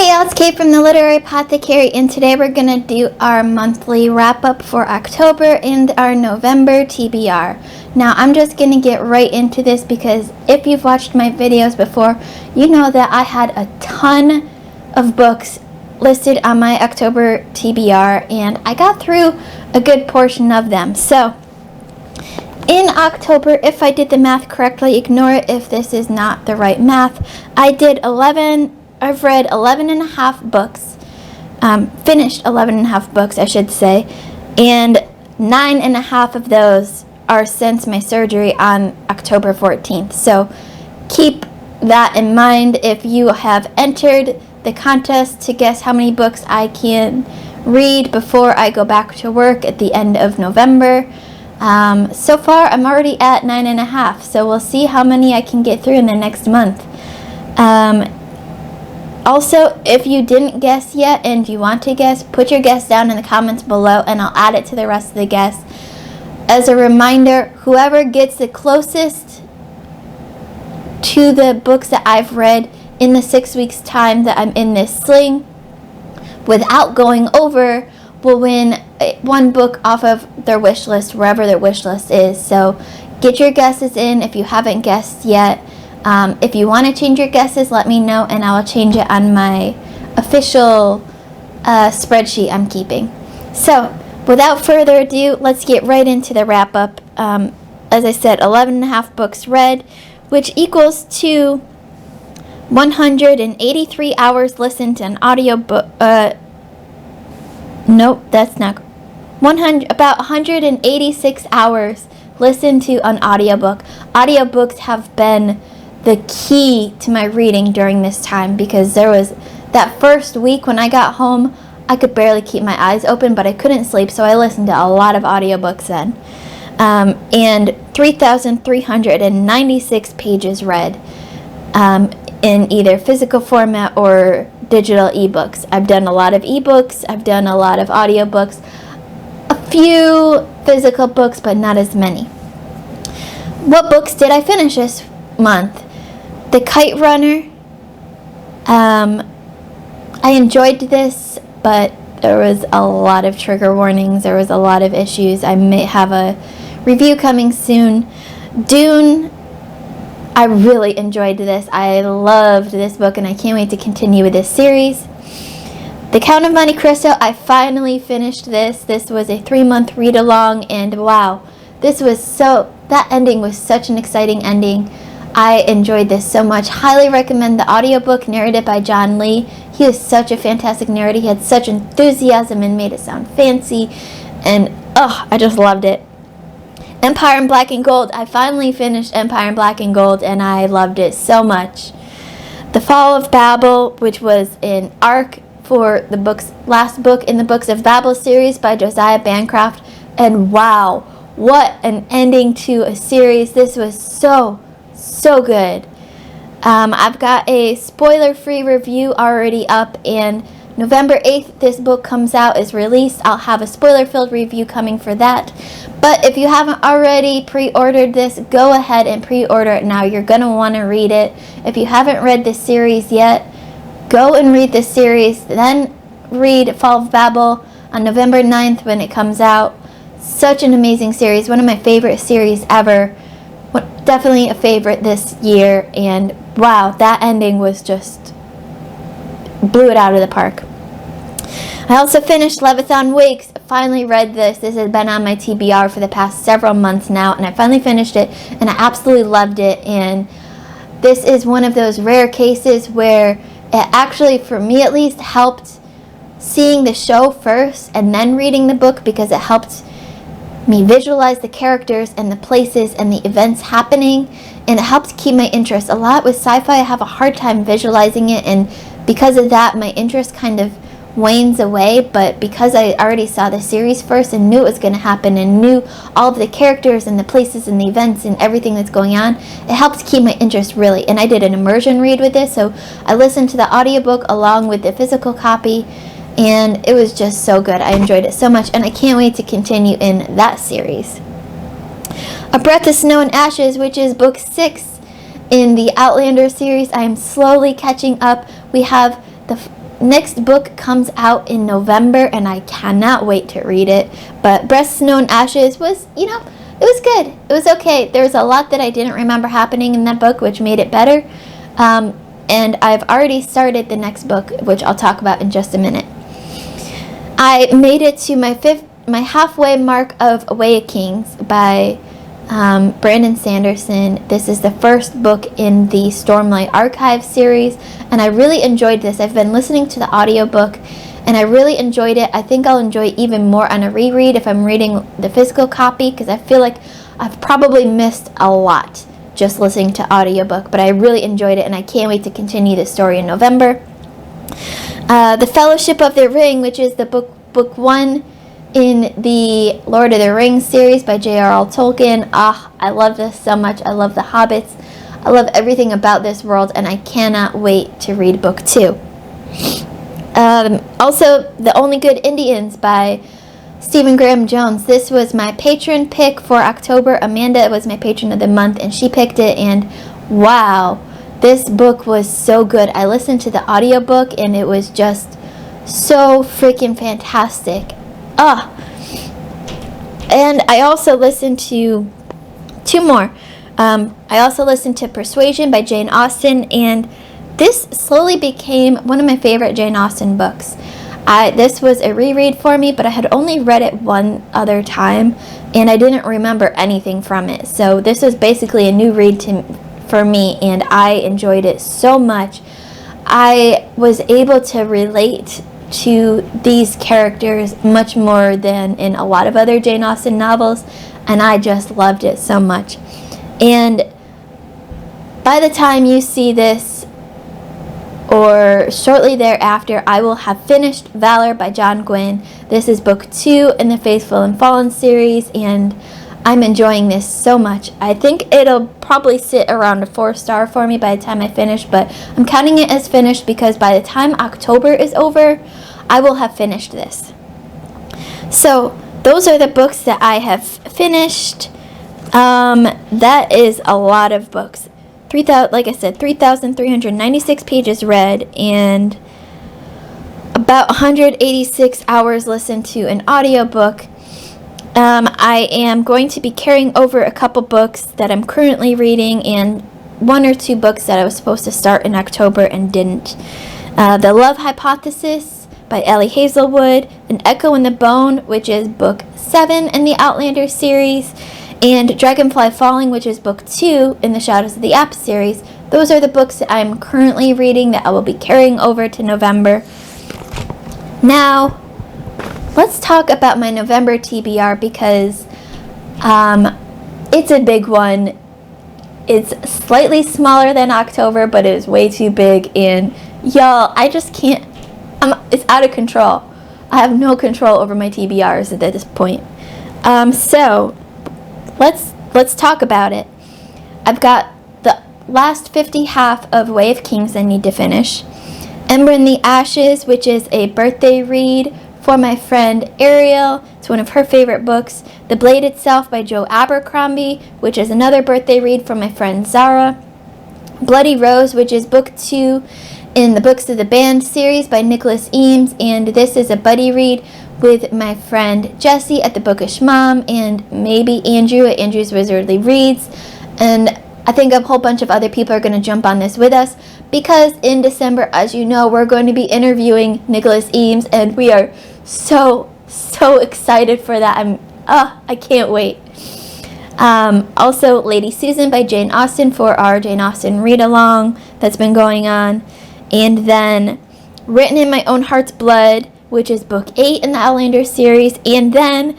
Hey y'all, it's Kate from the Literary Apothecary, and today we're going to do our monthly wrap-up for October and our November TBR. Now, I'm just going to get right into this because if you've watched my videos before, you know that I had a ton of books listed on my October TBR, and I got through a good portion of them. So, in October, if I did the math correctly, ignore it if this is not the right math, I've read 11 and a half books, finished 11 and a half books, I should say, and 9 and a half of those are since my surgery on October 14th. So keep that in mind if you have entered the contest to guess how many books I can read before I go back to work at the end of November. So far, I'm already at 9 and a half, so we'll see how many I can get through in the next month. Also, if you didn't guess yet and you want to guess, put your guess down in the comments below and I'll add it to the rest of the guess. As a reminder, whoever gets the closest to the books that I've read in the 6 weeks time that I'm in this sling without going over will win one book off of their wish list, wherever their wish list is. So get your guesses in if you haven't guessed yet. If you want to change your guesses, let me know and I will change it on my official spreadsheet I'm keeping. So, without further ado, let's get right into the wrap-up. As I said, 11 and a half books read, which equals to 183 hours listened to an audiobook. Nope, that's not. About 186 hours listened to an audiobook. Audiobooks have been the key to my reading during this time because there was that first week when I got home, I could barely keep my eyes open, but I couldn't sleep, so I listened to a lot of audiobooks then. And 3,396 pages read in either physical format or digital ebooks. I've done a lot of ebooks, I've done a lot of audiobooks, a few physical books, but not as many. What books did I finish this month? The Kite Runner. I enjoyed this, but there was a lot of trigger warnings. There was a lot of issues. I may have a review coming soon. Dune. I really enjoyed this. I loved this book, and I can't wait to continue with this series. The Count of Monte Cristo. I finally finished this. This was a 3-month read-along, and wow, that ending was such an exciting ending. I enjoyed this so much. Highly recommend the audiobook narrated by John Lee. He is such a fantastic narrator. He had such enthusiasm and made it sound fancy. And, I just loved it. Empire in Black and Gold. I finally finished Empire in Black and Gold, and I loved it so much. The Fall of Babel, which was an arc for the last book in the Books of Babel series by Josiah Bancroft. And wow, what an ending to a series. This was so good. I've got a spoiler-free review already up, and November 8th this book comes out, is released. I'll have a spoiler-filled review coming for that. But if you haven't already pre-ordered this, go ahead and pre-order it now. You're going to want to read it. If you haven't read this series yet, go and read this series. Then read Fall of Babel on November 9th when it comes out. Such an amazing series. One of my favorite series ever. Definitely a favorite this year, and wow, that ending was just blew it out of the park. I also finished Levithan Wakes. Finally read this. This has been on my TBR for the past several months now, and I finally finished it, and I absolutely loved it. And this is one of those rare cases where it actually, for me at least, helped seeing the show first and then reading the book, because it helped me visualize the characters and the places and the events happening, and it helps keep my interest. A lot with sci-fi, I have a hard time visualizing it, and because of that, my interest kind of wanes away. But because I already saw the series first and knew it was going to happen and knew all of the characters and the places and the events and everything that's going on, it helps keep my interest really. And I did an immersion read with this, so I listened to the audiobook along with the physical copy, and it was just so good. I enjoyed it so much, and I can't wait to continue in that series. A Breath of Snow and Ashes, which is book 6 in the Outlander series. I am slowly catching up. We have next book comes out in November, and I cannot wait to read it. But Breast, Snow, and Ashes was, it was good. It was okay. There was a lot that I didn't remember happening in that book, which made it better. And I've already started the next book, which I'll talk about in just a minute. I made it to my halfway mark of A Way of Kings by Brandon Sanderson. This is the first book in the Stormlight Archive series, and I really enjoyed this. I've been listening to the audiobook, and I really enjoyed it. I think I'll enjoy it even more on a reread if I'm reading the physical copy, because I feel like I've probably missed a lot just listening to audiobook, but I really enjoyed it, and I can't wait to continue the story in November. The Fellowship of the Ring, which is the book 1 in the Lord of the Rings series by J.R.R. Tolkien. I love this so much. I love the hobbits. I love everything about this world, and I cannot wait to read book 2. Also, The Only Good Indians by Stephen Graham Jones. This was my patron pick for October. Amanda was my patron of the month, and she picked it, and wow, this book was so good. I listened to the audiobook, and it was just so freaking fantastic. And I also listened to 2 more. I also listened to Persuasion by Jane Austen, and this slowly became one of my favorite Jane Austen books. This was a reread for me, but I had only read it one other time, and I didn't remember anything from it. So this was basically a new read for me, and I enjoyed it so much. I was able to relate to these characters much more than in a lot of other Jane Austen novels, and I just loved it so much. And by the time you see this, or shortly thereafter, I will have finished Valor by John Gwynne. This is book 2 in the Faithful and Fallen series, and I'm enjoying this so much. I think it'll probably sit around a 4-star for me by the time I finish, but I'm counting it as finished because by the time October is over, I will have finished this. So those are the books that I have finished. That is a lot of books. 3,396 pages read, and about 186 hours listened to an audiobook. I am going to be carrying over a couple books that I'm currently reading, and 1 or 2 books that I was supposed to start in October and didn't. The Love Hypothesis by Ellie Hazelwood, An Echo in the Bone, which is book 7 in the Outlander series, and Dragonfly Falling, which is book 2 in the Shadows of the Apps series. Those are the books that I'm currently reading that I will be carrying over to November. Now, let's talk about my November TBR, because it's a big one. It's slightly smaller than October, but it is way too big, and y'all, I just can't. It's out of control. I have no control over my TBRs at this point. So let's talk about it. I've got the last 50 half of Way of Kings I need to finish. Ember in the Ashes, which is a birthday read for my friend Ariel. It's one of her favorite books. The Blade Itself by Joe Abercrombie, which is another birthday read for my friend Zara. Bloody Rose, which is book 2 in the Books of the Band series by Nicholas Eames, and this is a buddy read with my friend Jessie at the Bookish Mom, and maybe Andrew at Andrew's Wizardly Reads, and I think a whole bunch of other people are going to jump on this with us, because in December, as you know, we're going to be interviewing Nicholas Eames, and we are so excited for that. I can't wait. Also, Lady Susan by Jane Austen for our Jane Austen read-along that's been going on. And then Written in My Own Heart's Blood, which is book 8 in the Outlander series. And then,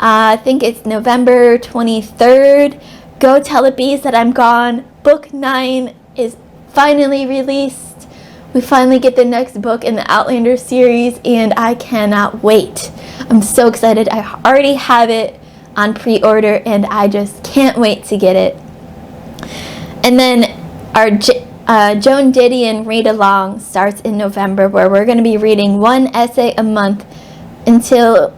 I think it's November 23rd, Go Tell the Bees That I'm Gone. Book 9 is finally released. We finally get the next book in the Outlander series, and I cannot wait. I'm so excited. I already have it on pre-order, and I just can't wait to get it. And then our Joan Didion read-along starts in November, where we're going to be reading 1 essay a month until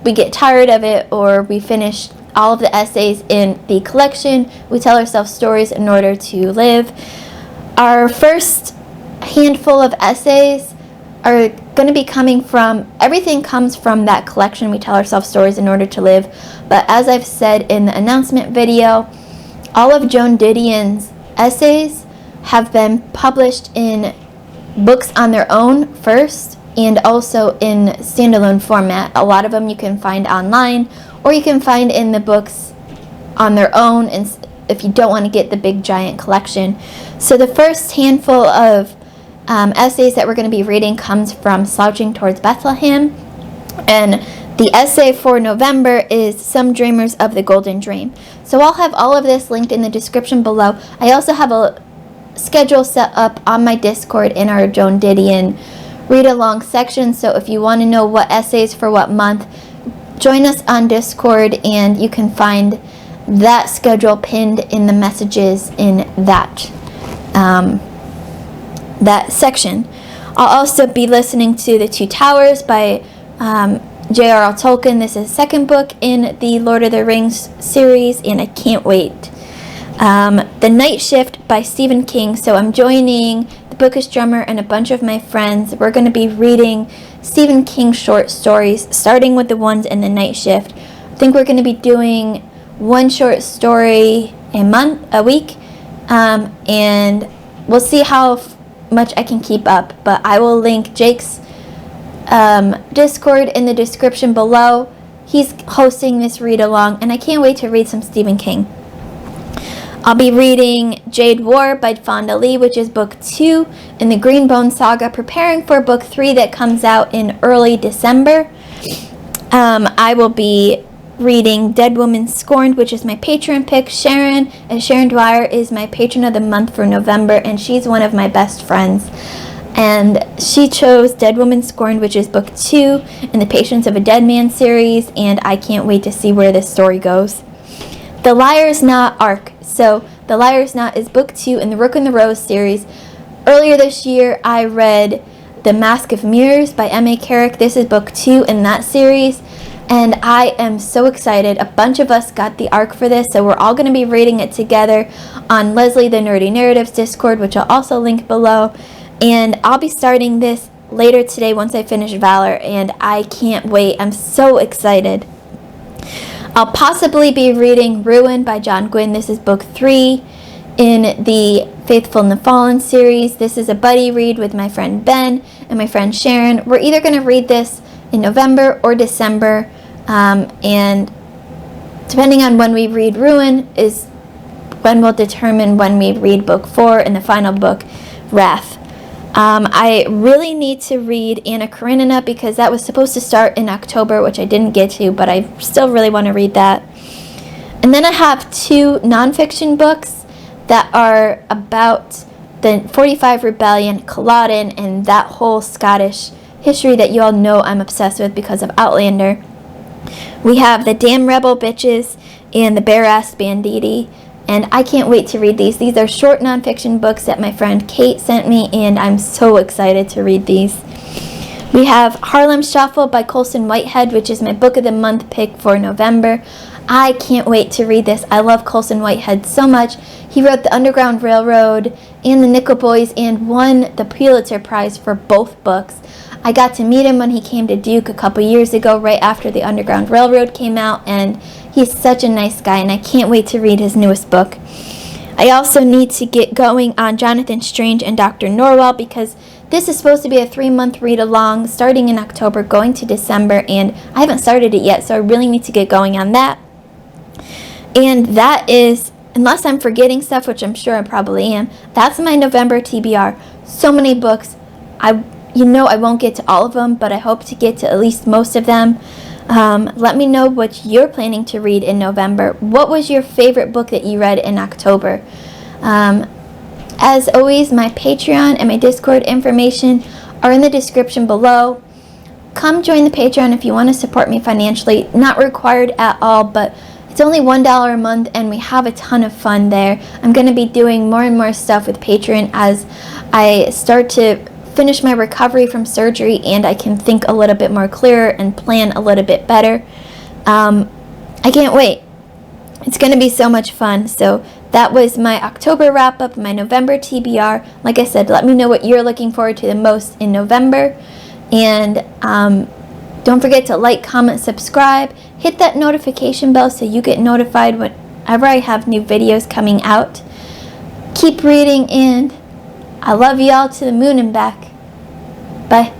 we get tired of it or we finish all of the essays in the collection. We tell ourselves stories in order to live. Our first handful of essays are going to be coming from, everything comes from that collection, We Tell Ourselves Stories in Order to Live. But as I've said in the announcement video, all of Joan Didion's essays have been published in books on their own first, and also in standalone format. A lot of them you can find online, or you can find in the books on their own, and if you don't want to get the big giant collection. So the first handful of essays that we're going to be reading comes from Slouching Towards Bethlehem, and the essay for November is Some Dreamers of the Golden Dream. So I'll have all of this linked in the description below. I also have a schedule set up on my Discord in our Joan Didion read-along section, so if you want to know what essays for what month, join us on Discord, and you can find that schedule pinned in the messages in that that section. I'll also be listening to The Two Towers by J.R.R. Tolkien. This is the second book in the Lord of the Rings series, and I can't wait. The Night Shift by Stephen King. So I'm joining the Bookish Drummer and a bunch of my friends. We're going to be reading Stephen King short stories, starting with the ones in The Night Shift. I think we're going to be doing one short story a week, and we'll see how much I can keep up. But I will link Jake's Discord in the description below. He's hosting this read along, and I can't wait to read some Stephen King. I'll be reading Jade War by Fonda Lee, which is book 2 in the Greenbone saga, preparing for book 3 that comes out in early December. I will be reading Dead Woman Scorned, which is my Patreon pick. Sharon Dwyer is my patron of the month for November, and she's one of my best friends. And she chose Dead Woman Scorned, which is book 2 in the Patience of a Dead Man series, and I can't wait to see where this story goes. The Liar's Knot arc. So The Liar's Knot is book 2 in the Rook and the Rose series. Earlier this year, I read The Mask of Mirrors by M.A. Carrick. This is book 2 in that series, and I am so excited. A bunch of us got the arc for this, so we're all going to be reading it together on Leslie the Nerdy Narratives Discord, which I'll also link below. And I'll be starting this later today once I finish Valor, and I can't wait. I'm so excited. I'll possibly be reading Ruin by John Gwynne. This is book 3 in the Faithful and the Fallen series. This is a buddy read with my friend Ben and my friend Sharon. We're either going to read this in November or December, and depending on when we read Ruin is when we'll determine when we read book 4 and the final book, Wrath. I really need to read Anna Karenina because that was supposed to start in October, which I didn't get to, but I still really want to read that. And then I have 2 nonfiction books that are about the 45 Rebellion, Culloden, and that whole Scottish history that you all know I'm obsessed with because of Outlander. We have The Damn Rebel Bitches and The Bare-Assed Banditti. And I can't wait to read these. These are short nonfiction books that my friend Kate sent me, and I'm so excited to read these. We have Harlem Shuffle by Colson Whitehead, which is my book of the month pick for November. I can't wait to read this. I love Colson Whitehead so much. He wrote The Underground Railroad and The Nickel Boys and won the Pulitzer Prize for both books. I got to meet him when he came to Duke a couple years ago, right after The Underground Railroad came out, and he's such a nice guy, and I can't wait to read his newest book. I also need to get going on Jonathan Strange and Dr. Norwell because this is supposed to be a 3-month read-along starting in October, going to December, and I haven't started it yet, so I really need to get going on that. And that is, unless I'm forgetting stuff, which I'm sure I probably am, that's my November TBR. So many books. I won't get to all of them, but I hope to get to at least most of them. Let me know what you're planning to read in November. What was your favorite book that you read in October? As always, my Patreon and my Discord information are in the description below. Come join the Patreon if you want to support me financially. Not required at all, but it's only $1 a month, and we have a ton of fun there. I'm going to be doing more and more stuff with Patreon as I start to finish my recovery from surgery, and I can think a little bit more clearer and plan a little bit better. I can't wait. It's going to be so much fun. So that was my October wrap up, my November TBR. Like I said, let me know what you're looking forward to the most in November. And don't forget to like, comment, subscribe. Hit that notification bell so you get notified whenever I have new videos coming out. Keep reading, and I love y'all to the moon and back. Bye.